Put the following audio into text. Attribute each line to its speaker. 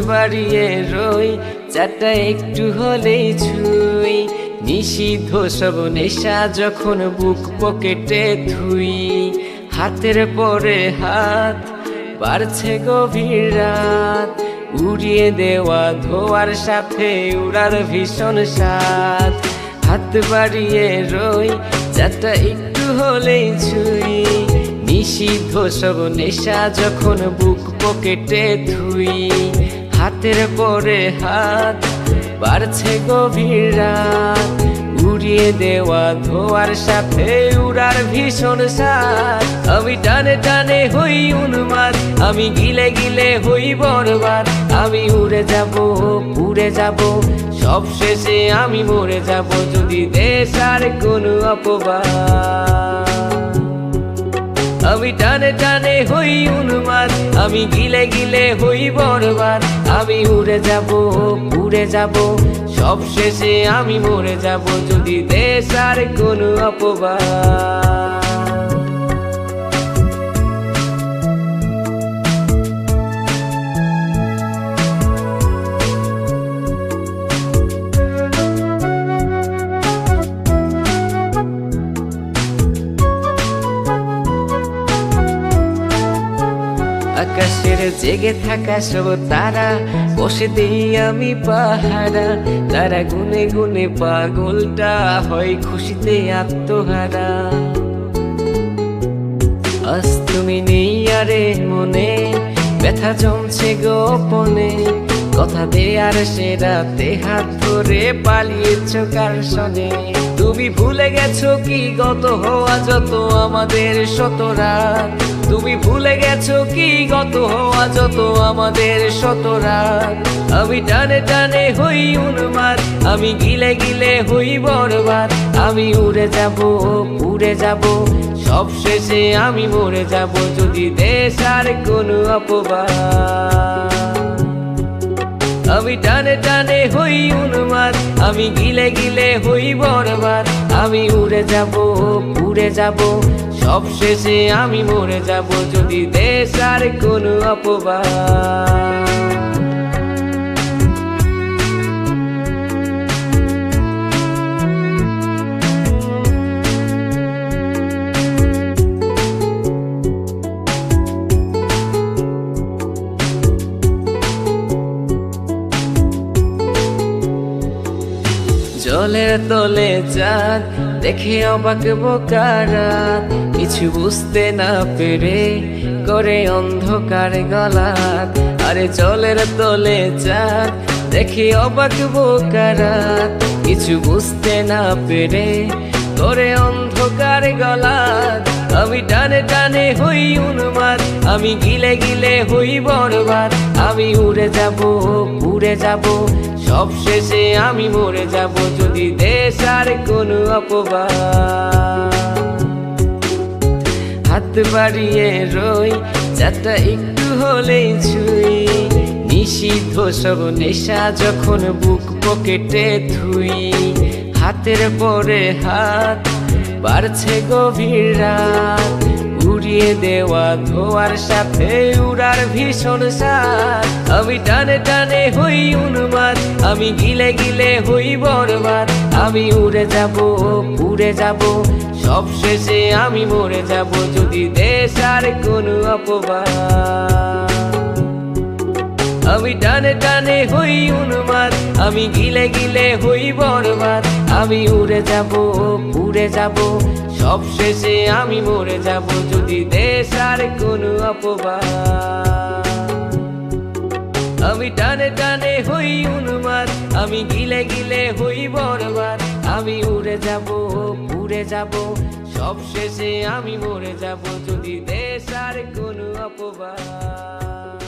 Speaker 1: বাড়িয়ে রই, চাটা একটু হলেই ছুঁই। নিষিদ্ধ সব নেশা যখন বুক পকেটে থুই। হাতের পরে হাত বাড়ছে গভীর রাত, উড়িয়ে দেওয়া ধোয়ার সাথে উড়ার ভীষণ স্বাদ। হাত বাড়িয়ে রই, চাটা একটু হলেই ছুঁই। নিষিদ্ধ সব নেশা যখন বুক পকেটে থুই। হাতের পরে হাত বাড়ছে গভীর রাত, উড়িয়ে দেওয়া ধোয়ার সাথে উড়ার ভীষণ স্বাদ। আমি টানে টানে হই উন্মাদ, আমি গিলে গিলে হই বরবাদ। আমি উড়ে যাব, উড়ে যাব, সব শেষে আমি মরে যাব যদি দেশ আর কোনো অপবাদ। আমি টানে টানে হই উন্মাদ, আমি গিলে গিলে হই বরবাদ। আমি উড়ে যাব, উড়ে যাব, সব শেষে আমি মরে যাব যদি দেশ আর কোনো অপবাদ। আকাশের জেগে থাকা সব তারা বসে দেই আমি পাহারা। তারা গুনে গুনে পাগলটা হয় খুশিতে আত্মহারা। আজ তুমি নেই আরে মনে, ব্যথা জমছে গোপনে। কথা দেয়ার সে রাতে হাত ধরে পালিয়েছ কার সনে। তুমি ভুলে গেছো কি গত হওয়া যত আমাদের শত রাত। তুমি ভুলে গেছো কি গত হওয়া যত আমাদের শত রাত। আমি টানে টানে হই উন্মাদ, আমি গিলে গিলে হই বরবাদ। আমি উড়ে যাব, উড়ে যাব, সব শেষে আমি মরে যাব যদি দেশ আর কোনো অপবাদ। আমি টানে টানে হই উন্মাদ, আমি গিলে গিলে হই বরবাদ। আমি উড়ে যাব, উড়ে যাব, সব শেষে আমি মরে যাব যদি দেশ আর কোনো অপবাদ। জলের তলে চাঁদ দেখে অবাক বোকারাত, কিছু বুঝতে না পেরে করে অন্ধকার গলাত। আরে জলের তলে চাঁদ দেখে অবাক বোকারাত, কিছু বুঝতে না পেরে করে অন্ধকার গলাত। আমি টানে টানে হই উন্মাদ, আমি গিলে গিলে হই বরবাদ। আমি উড়ে যাব, উড়ে যাব, সব শেষে আমি মরে যাব যদি দেশ আর কোনো অপবাদ। হাত বাড়িয়ে রই, চাটা একটু হলেই ছুঁই। নিষিদ্ধ সব নেশা যখন বুক পকেটে থুই। হাতের পরে হাত বাড়ছে গভীর রাত, উড়িয়ে দেওয়া ধোয়ার সাথে উড়ার ভীষণ স্বাদ। আমি টানে টানে হই উন্মাদ, আমি গিলে গিলে হই বরবাদ। আমি উড়ে যাব, উড়ে যাব, সব শেষে আমি মরে যাব যদি দেশ আর কোনো অপবাদ। আমি টানে টানে হই উন্মাদ, আমি গিলে গিলে হই বরবাদ। আমি উড়ে যাব, উড়ে যাব, সব শেষে আমি মরে যাব যদি দেশ আর কোনো অপবাদ। আমি টানে টানে হই উন্মাদ, আমি গিলে গিলে হই বরবাদ। আমি উড়ে যাব, উড়ে যাব, সব শেষে আমি মরে যাব যদি দেশ আর কোনো অপবাদ।